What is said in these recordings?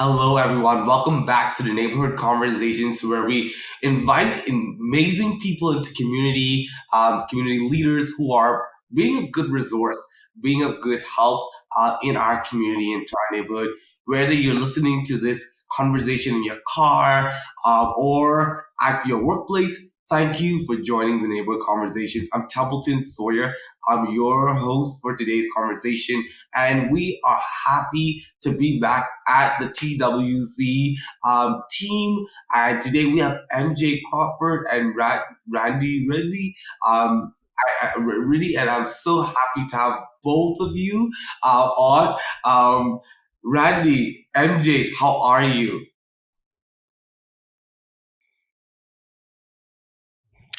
Hello, everyone. Welcome back to the Neighborhood Conversations, where we invite amazing people into community leaders who are being a good resource, being a good help in our community, into our neighborhood. Whether you're listening to this conversation in your car or at your workplace, thank you for joining the Neighborhood Conversations. I'm Templeton Sawyer. I'm your host for today's conversation, and we are happy to be back at the TWC team. And today we have MJ Crawford and Randy Ridley. Really, and I'm so happy to have both of you on. Randy, MJ, how are you?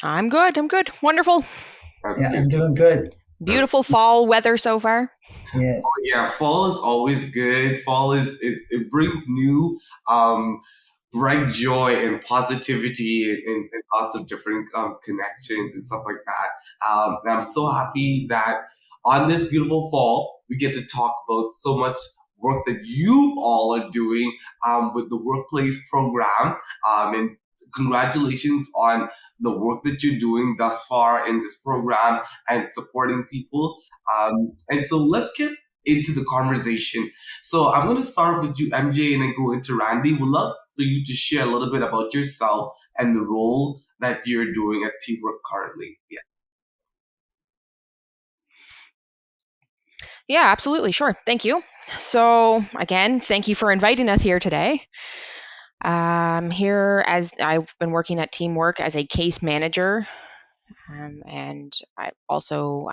I'm good. Wonderful. That's Yeah, good. I'm doing good. Beautiful fall weather so far. Yes. Yeah, fall is always good. Fall is it brings new bright joy and positivity and lots of different connections and stuff like that. And I'm so happy that on this beautiful fall we get to talk about so much work that you all are doing with the workplace program. And congratulations on the work that you're doing thus far in this program and supporting people. And so let's get into the conversation. So I'm going to start with you, MJ, and then go into Randy. We'd love for you to share a little bit about yourself and the role that you're doing at Teamwork currently. Yeah. Yeah, absolutely. Sure. Thank you. So, again, thank you for inviting us here today. Here, as I've been working at Teamwork as a case manager, and I also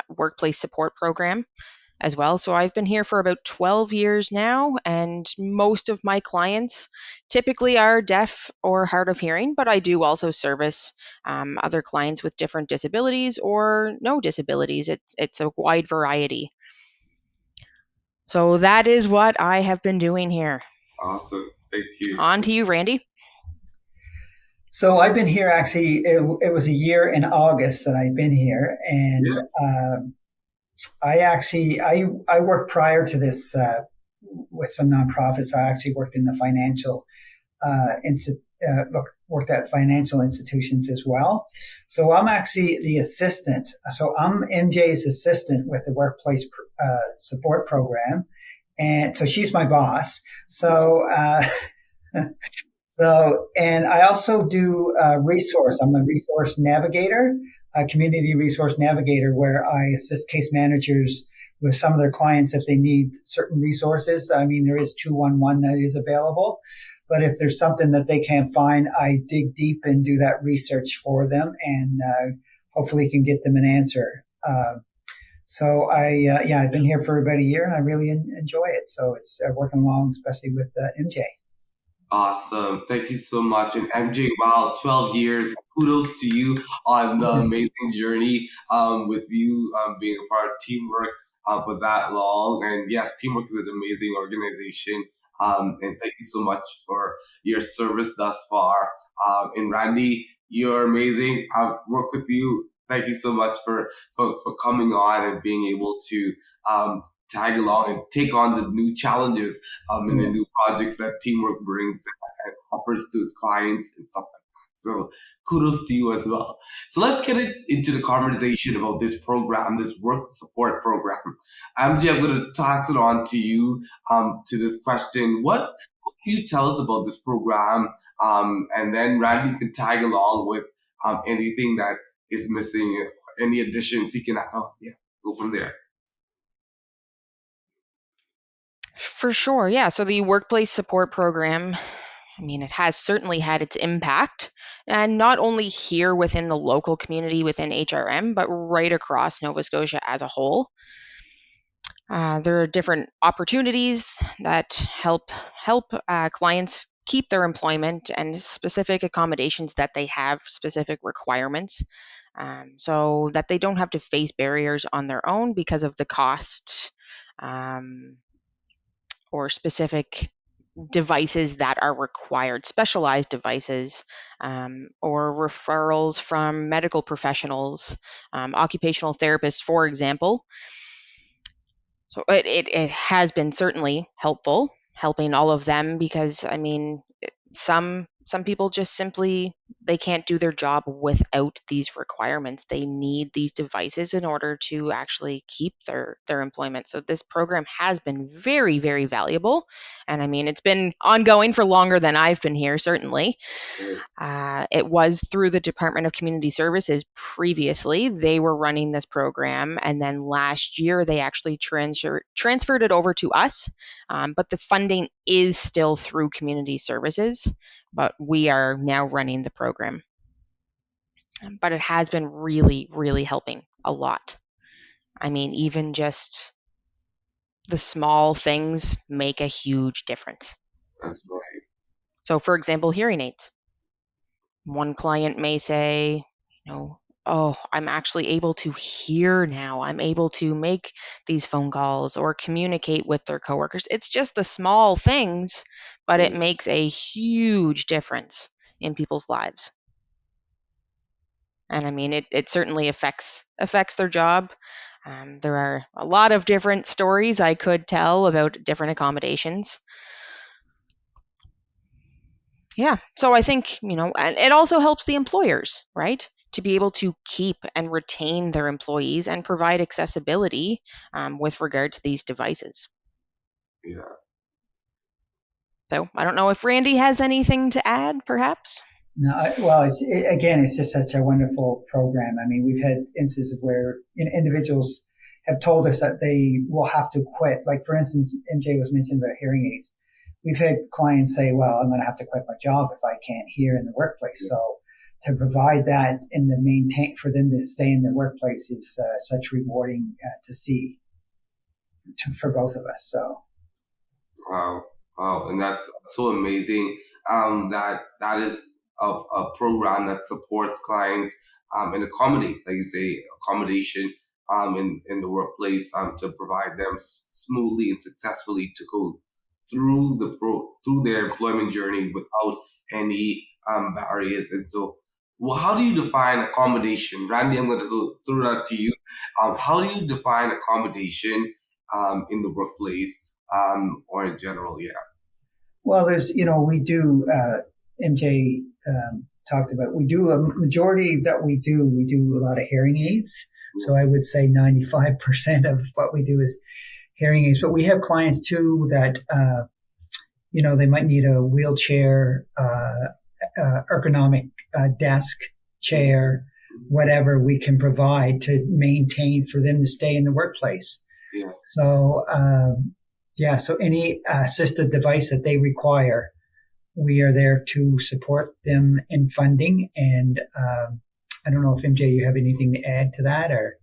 workplace support program as well. So I've been here for about 12 years now, and most of my clients typically are deaf or hard of hearing, but I do also service other clients with different disabilities or no disabilities. It's a wide variety. So that is what I have been doing here. Awesome. Thank you. On to you, Randy. So I've been here actually, it was a year in August that I've been here. And Yeah. I worked prior to this with some nonprofits. I actually worked in the financial, worked at financial institutions as well. So I'm actually the assistant. So I'm MJ's assistant with the workplace support program. And so she's my boss. And I also do resource. I'm a resource navigator, a community resource navigator, where I assist case managers with some of their clients if they need certain resources. I mean, there is 211 that is available, but if there's something that they can't find, I dig deep and do that research for them, and hopefully can get them an answer. I've been here for about a year, and I really enjoy it. So it's working along, especially with MJ. Awesome. Thank you so much. And MJ, wow, 12 years. Kudos to you on the Yes. amazing journey with you being a part of Teamwork for that long. And yes, Teamwork is an amazing organization. And thank you so much for your service thus far. And Randy, you're amazing. I've worked with you. Thank you so much for coming on and being able to tag along and take on the new challenges and the Yes. new projects that Teamwork brings and offers to its clients and stuff like that. So kudos to you as well. So let's get into the conversation about this program, this work support program. MJ, I'm going to toss it on to you to this question. What can you tell us about this program? And then Randy can tag along with anything that is missing, any additions he can add on. Yeah, go from there. For sure. Yeah. So the workplace support program, I mean, it has certainly had its impact, and not only here within the local community within HRM, but right across Nova Scotia as a whole. There are different opportunities that help clients keep their employment, and specific accommodations that they have specific requirements, so that they don't have to face barriers on their own because of the cost, um, or specific devices that are required, specialized devices, or referrals from medical professionals, occupational therapists, for example. So it has been certainly helpful. helping all of them, because I mean, some people just simply, they can't do their job without these requirements. They need these devices in order to actually keep their employment. So this program has been very, very valuable, and I mean, it's been ongoing for longer than I've been here, certainly. It was through the Department of Community Services previously. They were running this program, and then last year they actually transferred it over to us. But the funding is still through Community Services, but we are now running the program. But it has been really, really helping a lot. I mean, even just the small things make a huge difference. That's right. So, for example, hearing aids. One client may say, oh, I'm actually able to hear now. I'm able to make these phone calls or communicate with their coworkers. It's just the small things, but it makes a huge difference in people's lives. And I mean, it certainly affects their job. There are a lot of different stories I could tell about different accommodations. Yeah. So I think, and it also helps the employers, right? To be able to keep and retain their employees and provide accessibility with regard to these devices. Yeah. So I don't know if Randy has anything to add, perhaps. No, well, it's just such a wonderful program. I mean, we've had instances where individuals have told us that they will have to quit. Like, for instance, MJ was mentioning about hearing aids. We've had clients say, well, I'm going to have to quit my job if I can't hear in the workplace. So to provide that and to maintain for them to stay in their workplace is such rewarding to see for both of us. So. Wow. And that's so amazing. That is a program that supports clients and accommodate, like you say, accommodation in the workplace to provide them smoothly and successfully to go through through their employment journey without any barriers. And so, well, how do you define accommodation, Randy? I'm going to throw that to you. How do you define accommodation in the workplace or in general? Yeah. Well, we do, MJ talked about, we do a majority that we do a lot of hearing aids. So I would say 95% of what we do is hearing aids, but we have clients too that, they might need a wheelchair, ergonomic desk, chair, whatever we can provide to maintain for them to stay in the workplace. Yeah. So, so any assisted device that they require, we are there to support them in funding. And I don't know if MJ, you have anything to add to that, or?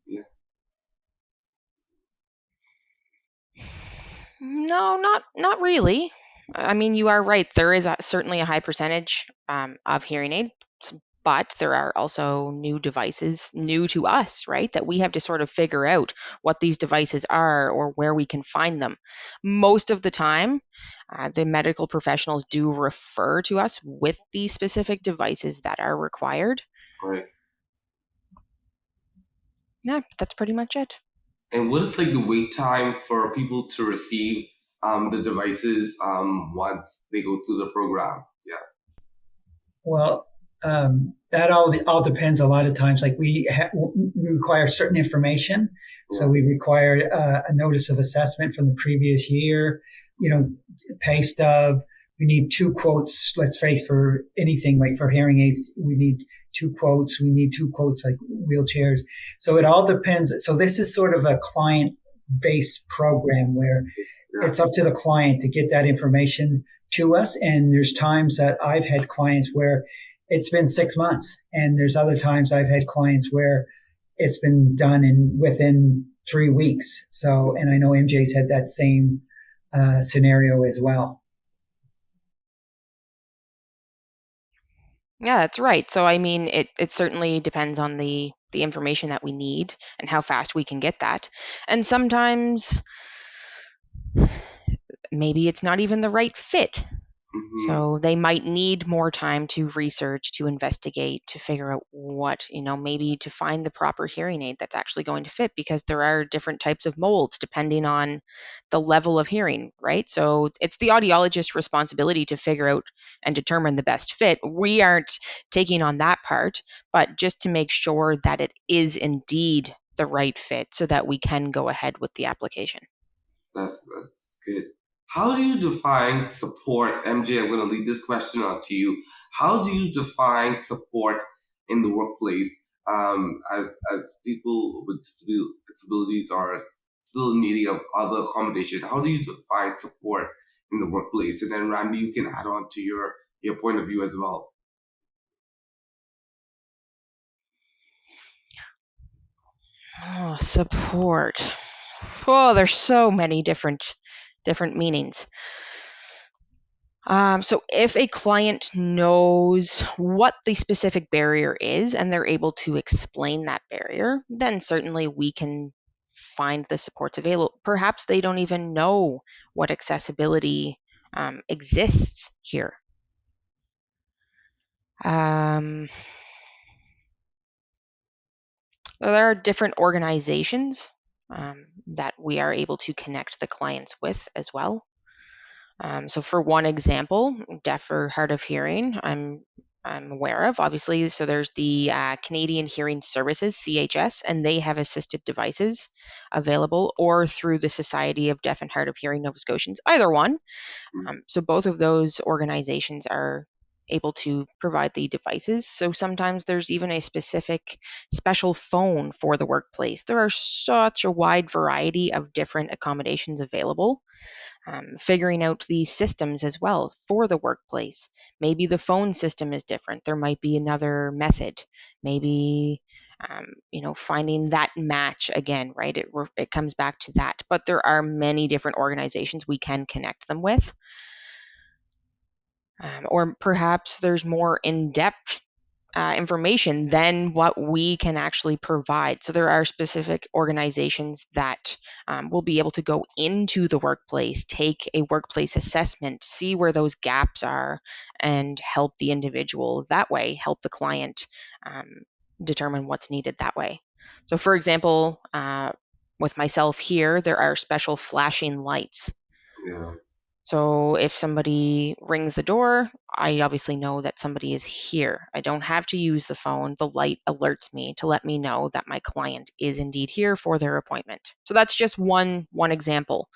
Yeah. No, not really. I mean, you are right. There is certainly a high percentage of hearing aids, but there are also new devices new to us, right? That we have to sort of figure out what these devices are or where we can find them. Most of the time, the medical professionals do refer to us with the specific devices that are required. Right. Yeah, that's pretty much it. And what is like the wait time for people to receive the devices once they go through the program? Yeah. Well, that all depends a lot of times. Like we require certain information. So we require a notice of assessment from the previous year, pay stub. We need 2 quotes. Let's say for anything like for hearing aids, we need 2 quotes. We need 2 quotes like wheelchairs. So it all depends. So this is sort of a client-based program where it's up to the client to get that information to us. And there's times that I've had clients where it's been 6 months, and there's other times I've had clients where it's been done within 3 weeks. So, and I know MJ's had that same scenario as well. Yeah, that's right. So, I mean, it certainly depends on the information that we need and how fast we can get that. And sometimes maybe it's not even the right fit. So they might need more time to research, to investigate, to figure out what, maybe to find the proper hearing aid that's actually going to fit, because there are different types of molds depending on the level of hearing, right? So it's the audiologist's responsibility to figure out and determine the best fit. We aren't taking on that part, but just to make sure that it is indeed the right fit so that we can go ahead with the application. That's good. How do you define support? MJ, I'm going to leave this question on to you. How do you define support in the workplace as people with disabilities are still needing of other accommodation? How do you define support in the workplace? And then Randy, you can add on to your point of view as well. Oh, support. Oh, there's so many different meanings. So if a client knows what the specific barrier is and they're able to explain that barrier, then certainly we can find the supports available. Perhaps they don't even know what accessibility exists here. There are different organizations that we are able to connect the clients with as well. So for one example, deaf or hard of hearing, I'm aware of, obviously. So there's the Canadian Hearing Services, CHS, and they have assisted devices available, or through the Society of Deaf and Hard of Hearing Nova Scotians, either one. So both of those organizations are able to provide the devices. So sometimes there's even a special phone for the workplace. There are such a wide variety of different accommodations available. Figuring out the systems as well for the workplace. Maybe the phone system is different. There might be another method. Maybe finding that match again, right? It comes back to that. But there are many different organizations we can connect them with. Or perhaps there's more in-depth information than what we can actually provide. So there are specific organizations that will be able to go into the workplace, take a workplace assessment, see where those gaps are, and help the individual that way, help the client determine what's needed that way. So for example, with myself here, there are special flashing lights. Yes. So if somebody rings the door, I obviously know that somebody is here. I don't have to use the phone. The light alerts me to let me know that my client is indeed here for their appointment. So that's just one example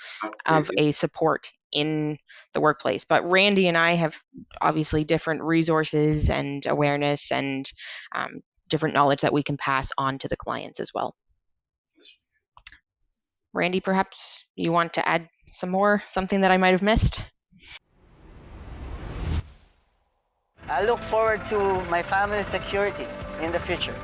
of a support in the workplace. But Randy and I have obviously different resources and awareness and different knowledge that we can pass on to the clients as well. Randy, perhaps you want to add some more, something that I might have missed? I look forward to my family's security in the future.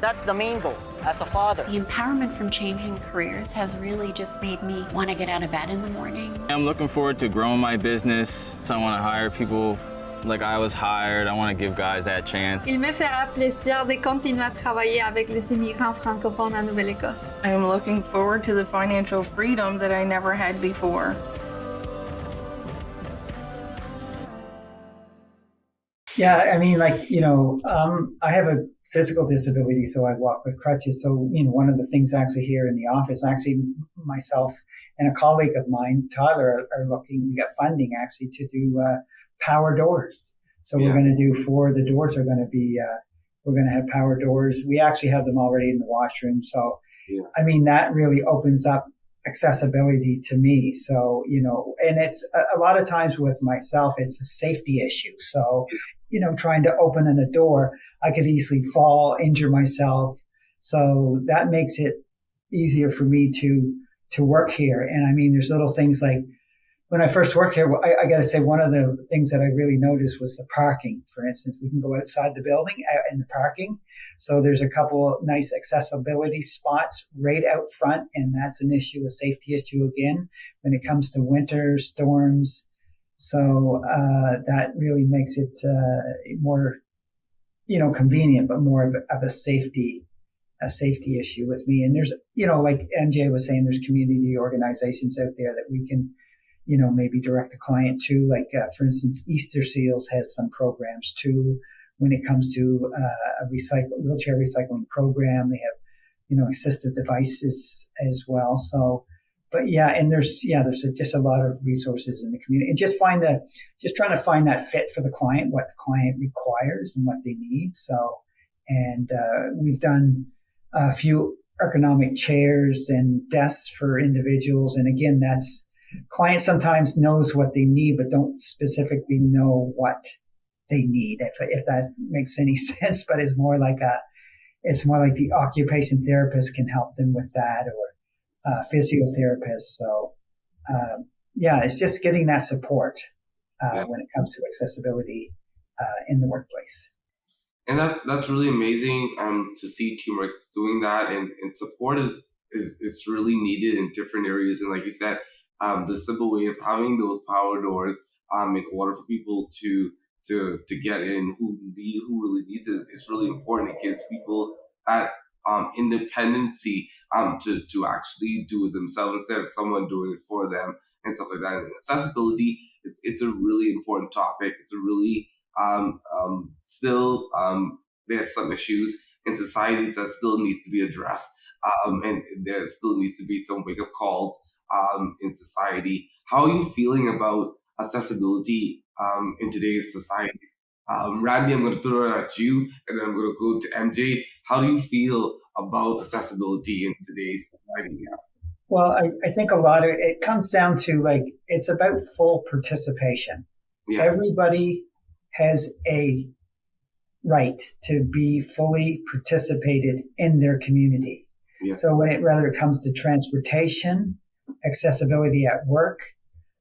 That's the main goal as a father. The empowerment from changing careers has really just made me want to get out of bed in the morning. I'm looking forward to growing my business. So I want to hire people like I was hired. I want to give guys that chance. Il me fera plaisir de continuer à travailler avec les immigrants francophones en Nouvelle-Écosse. I am looking forward to the financial freedom that I never had before. Yeah, I mean, I have a physical disability, so I walk with crutches. So, one of the things actually here in the office, actually myself and a colleague of mine, Tyler, are looking, we got funding actually to do power doors. So we're going to do the doors are going to be, we're going to have power doors. We actually have them already in the washroom. So, I mean, that really opens up accessibility to me. So, and it's a lot of times with myself, it's a safety issue. So, trying to open a door, I could easily fall, injure myself. So that makes it easier for me to work here. And I mean, there's little things like when I first worked here, I got to say one of the things that I really noticed was the parking. For instance, we can go outside the building in the parking. So there's a couple of nice accessibility spots right out front. And that's an issue, a safety issue again, when it comes to winter storms. So that really makes it more, convenient, but more of a safety issue with me. And there's, like MJ was saying, there's community organizations out there that we can, maybe direct the client to, like, for instance, Easter Seals has some programs too when it comes to a wheelchair recycling program. They have, assistive devices as well. So, but and there's just a lot of resources in the community, and just trying to find that fit for the client, what the client requires and what they need. So, and we've done a few ergonomic chairs and desks for individuals. And again, that's client sometimes knows what they need, but don't specifically know what they need, if that makes any sense. But it's more like the occupation therapist can help them with that, or physiotherapist. So, it's just getting that support when it comes to accessibility in the workplace. And that's really amazing to see Teamworks doing that, and support is it's really needed in different areas. And like you said, the simple way of having those power doors in order for people to get in who really needs it is really important. It gives people that independency to actually do it themselves instead of someone doing it for them and stuff like that. And accessibility, it's a really important topic. It's a really still there's some issues in societies that still needs to be addressed, and there still needs to be some wake up calls in society. How are you feeling about accessibility in today's society? Randy, I'm going to throw it at you, and then I'm going to go to MJ. How do you feel about accessibility in today's society? Well, I think a lot of it comes down to, like, it's about full participation. Yeah. Everybody has a right to be fully participated in their community. Yeah. So whether it comes to transportation, accessibility at work.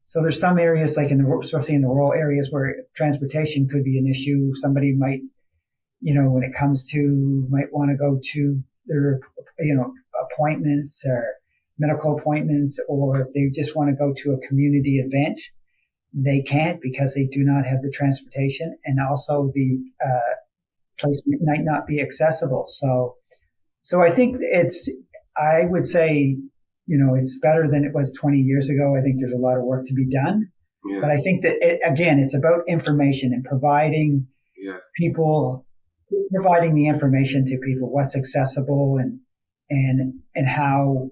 So there's some areas, like especially in the rural areas, where transportation could be an issue. Somebody might, when it comes to, might want to go to their, appointments or medical appointments, or if they just want to go to a community event, they can't because they do not have the transportation, and also the place might not be accessible. So I think I would say, it's better than it was 20 years ago. I think there's a lot of work to be done. Yeah. But I think that, again, it's about information and providing the information to people, what's accessible and how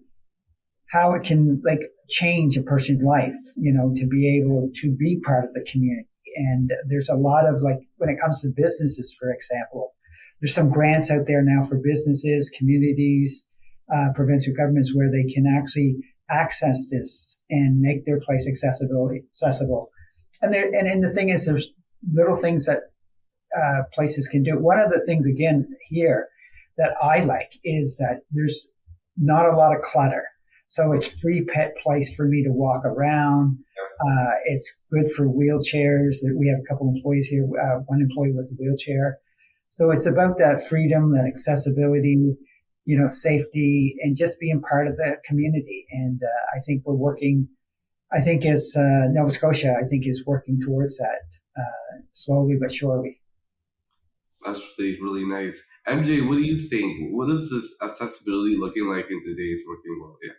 it can, like, change a person's life, to be able to be part of the community. And there's a lot of, like, when it comes to businesses, for example, there's some grants out there now for businesses, communities, provincial governments, where they can actually access this and make their place accessible. And the thing is, there's little things that places can do. One of the things, again, here that I like is that there's not a lot of clutter. So it's free pet place for me to walk around. It's good for wheelchairs. We have a couple employees here, one employee with a wheelchair. So it's about that freedom, that accessibility, safety, and just being part of the community. And I think we're working, as Nova Scotia, is working towards that slowly but surely. That's really, really nice. MJ, what do you think? What is this accessibility looking like in today's working world? Yeah.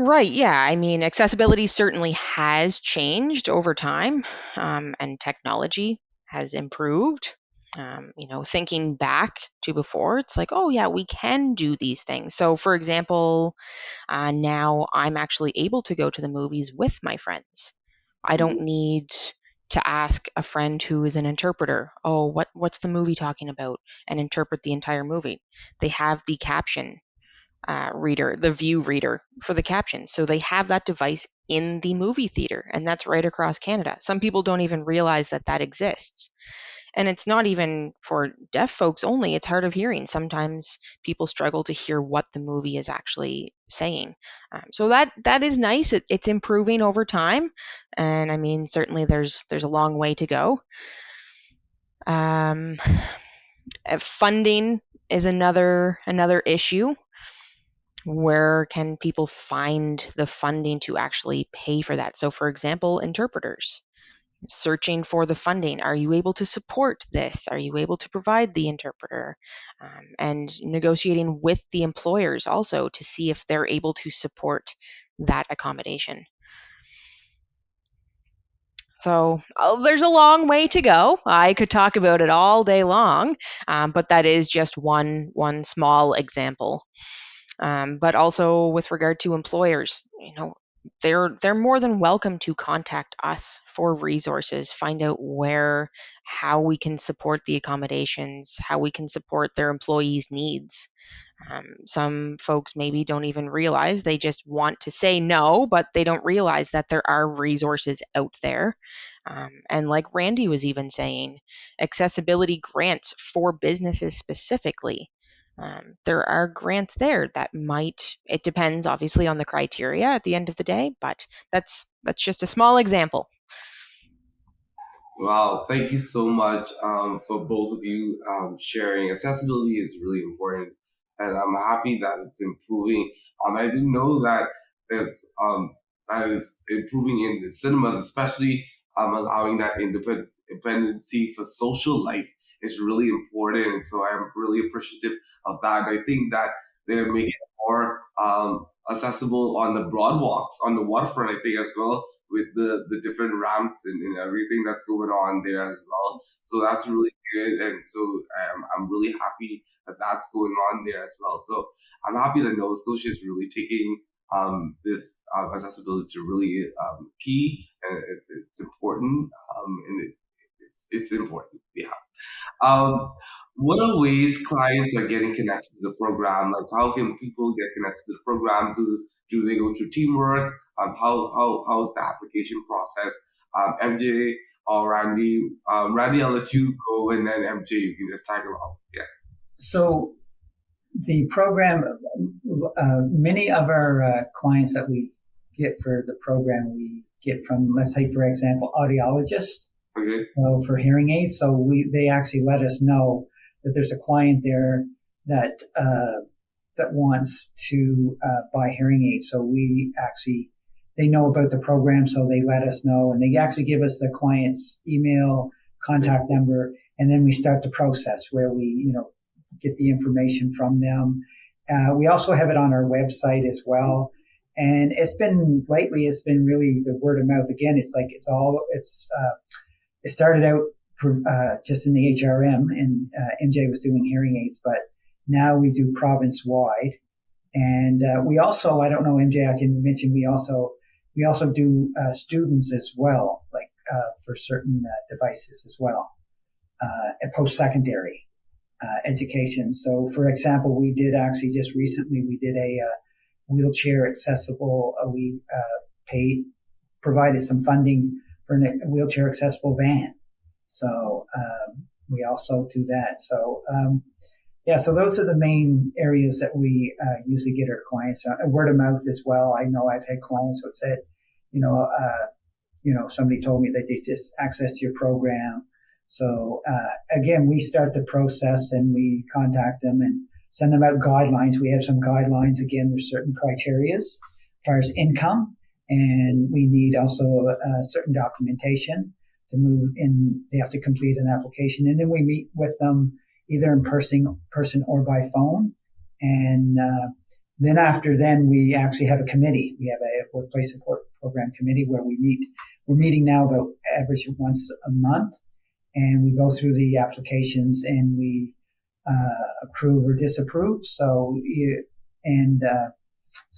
Right. Yeah. I mean, accessibility certainly has changed over time, and technology has improved. Thinking back to before, it's like, oh, yeah, we can do these things. So, for example, now I'm actually able to go to the movies with my friends. I don't need to ask a friend who is an interpreter, oh, what's the movie talking about, and interpret the entire movie. They have the caption reader, the view reader for the captions. So they have that device in the movie theater, and that's right across Canada. Some people don't even realize that exists. And it's not even for deaf folks only, it's hard of hearing. Sometimes people struggle to hear what the movie is actually saying. So that is nice. It's improving over time. And I mean, certainly there's a long way to go. Funding is another issue. Where can people find the funding to actually pay for that? So, for example, interpreters. searching for the funding. Are you able to support this? Are you able to provide the interpreter? And negotiating with the employers also to see if they're able to support that accommodation. So there's a long way to go. I could talk about it all day long, but that is just one small example. But also with regard to employers, they're more than welcome to contact us for resources, find out how we can support the accommodations, how we can support their employees' needs. Some folks maybe don't even realize, they just want to say no, but they don't realize that there are resources out there. And like Randy was even saying, accessibility grants for businesses specifically. There are grants there that it depends obviously on the criteria at the end of the day, but that's just a small example. Wow, thank you so much for both of you sharing. Accessibility is really important, and I'm happy that it's improving. I didn't know that that is improving in the cinemas, especially allowing that independency for social life is really important. And so I'm really appreciative of that. And I think that they're making it more accessible on the broad walks, on the waterfront, I think, as well, with the different ramps and everything that's going on there as well. So that's really good. And so I'm really happy that that's going on there as well. So I'm happy that Nova Scotia is really taking this accessibility to really key, and it's important, and it's important. Yeah. Um, what are ways clients are getting connected to the program? Like, how can people get connected to the program? Do they go through teamwork? How's the application process? MJ or Randy? Randy, I'll let you go, and then MJ, you can just tag along. Yeah. So the program, many of our clients that we get for the program, we get from, let's say, for example, audiologists. Okay. For hearing aids. So they actually let us know that there's a client there that wants to buy hearing aids. So they know about the program, so they let us know, and they actually give us the client's email, contact number, and then we start the process where we, get the information from them. We also have it on our website as well. And it's been really the word of mouth. Again, it started out just in the HRM, and MJ was doing hearing aids, but now we do province-wide. And we also, I don't know, MJ, I can mention, we also do students as well, like for certain devices as well, at post-secondary education. So, for example, we did actually just recently, we did a wheelchair accessible, provided some funding for a wheelchair accessible van. So we also do that. So so those are the main areas that we usually get our clients. Word of mouth as well. I know I've had clients who said, somebody told me that they just access to your program. So again, we start the process and we contact them and send them out guidelines. We have some guidelines. Again, there's certain criteria as far as income. And we need also certain documentation to move in. They have to complete an application. And then we meet with them either in person or by phone. And then we actually have a committee. We have a workplace support program committee where we meet. We're meeting now about average once a month. And we go through the applications and we approve or disapprove.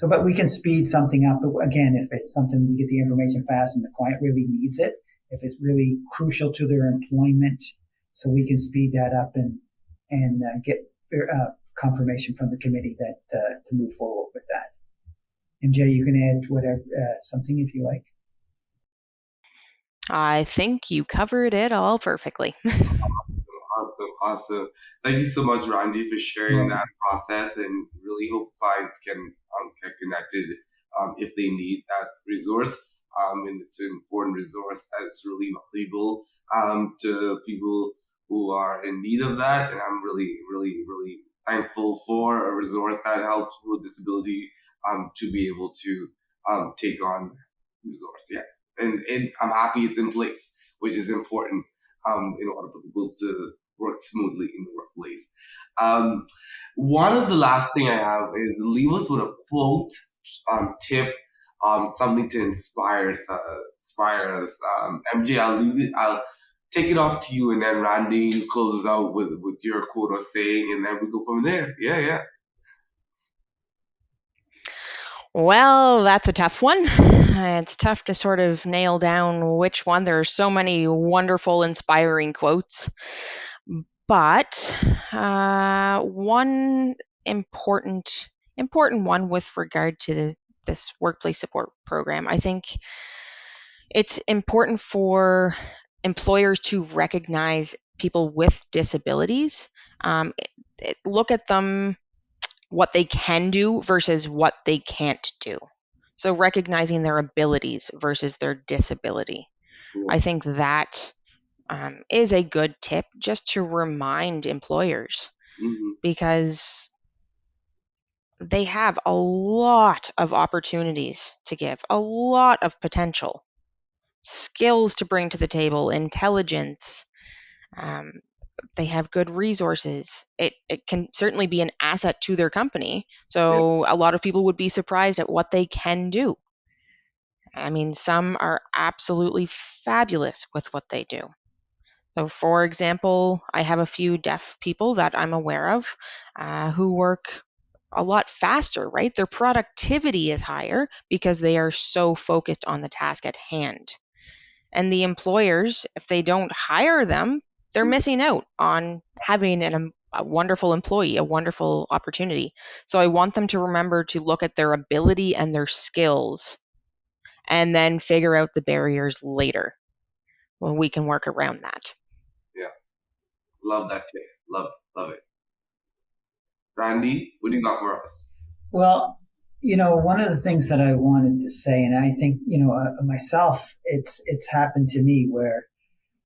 But we can speed something up. But again, if it's something we get the information fast and the client really needs it, if it's really crucial to their employment, so we can speed that up and get confirmation from the committee that to move forward with that. MJ, you can add whatever something if you like. I think you covered it all perfectly. Awesome. Thank you so much, Randy, for sharing that process, and really hope clients can get connected if they need that resource. And it's an important resource that is really valuable to people who are in need of that. And I'm really, really, really thankful for a resource that helps people with disability to be able to take on that resource. Yeah. And I'm happy it's in place. which is important in order for people to work smoothly in the workplace. One of the last thing I have is leave us with a quote, tip, something to inspire us. MJ, I'll take it off to you, and then Randy, you close us out with your quote or saying, and then we go from there. Yeah. Well, that's a tough one. It's tough to sort of nail down which one. There are so many wonderful, inspiring quotes. But one important one with regard to this workplace support program, I think it's important for employers to recognize people with disabilities. Look at them, what they can do versus what they can't do. So recognizing their abilities versus their disability. I think that is a good tip just to remind employers, because they have a lot of opportunities to give, a lot of potential, skills to bring to the table, intelligence. They have good resources. It can certainly be an asset to their company. So a lot of people would be surprised at what they can do. I mean, some are absolutely fabulous with what they do. So, for example, I have a few deaf people that I'm aware of who work a lot faster, right? Their productivity is higher because they are so focused on the task at hand. And the employers, if they don't hire them, they're missing out on having a wonderful employee, a wonderful opportunity. So I want them to remember to look at their ability and their skills and then figure out the barriers later. Well, we can work around that. Yeah. Love that tip. Love it. Randy, what do you got for us? Well, one of the things that I wanted to say, and I think, myself, it's happened to me where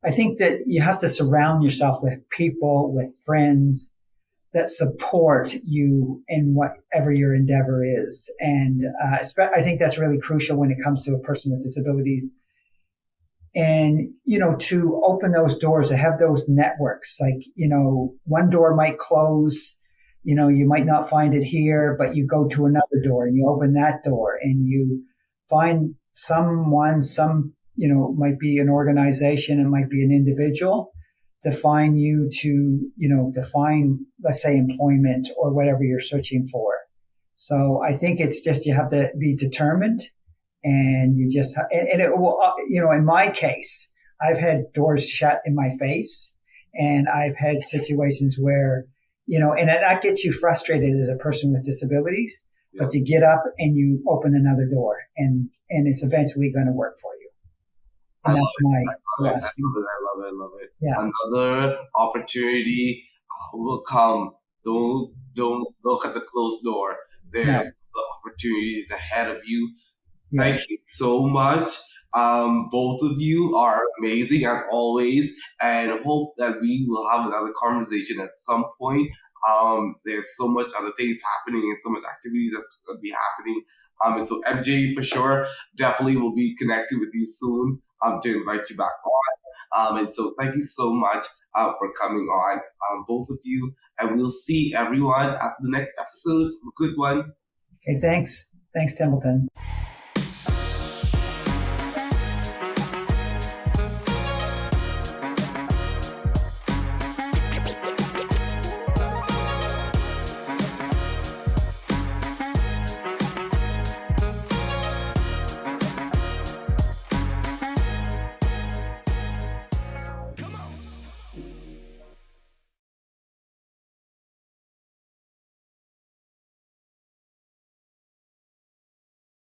I think that you have to surround yourself with people, with friends that support you in whatever your endeavor is. And I think that's really crucial when it comes to a person with disabilities. And, to open those doors, to have those networks, like, one door might close, you might not find it here, but you go to another door and you open that door and you find someone, might be an organization, it might be an individual, to find you to find, let's say, employment or whatever you're searching for. So I think it's just, you have to be determined. And you just, and it will, in my case, I've had doors shut in my face, and I've had situations where, and that gets you frustrated as a person with disabilities, but you get up and you open another door, and it's eventually going to work for you. And that's my philosophy. I love it. Yeah. Another opportunity will come. Don't look at the closed door. There's opportunities ahead of you. Yes. Thank you so much. Both of you are amazing as always, and hope that we will have another conversation at some point. There's so much other things happening and so much activities that's going to be happening. And so MJ, for sure, definitely will be connecting with you soon to invite you back on. And so thank you so much for coming on, both of you. And we'll see everyone at the next episode. Have a good one. Okay, thanks. Thanks, Templeton.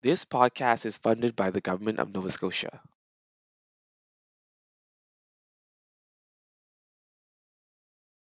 This podcast is funded by the Government of Nova Scotia.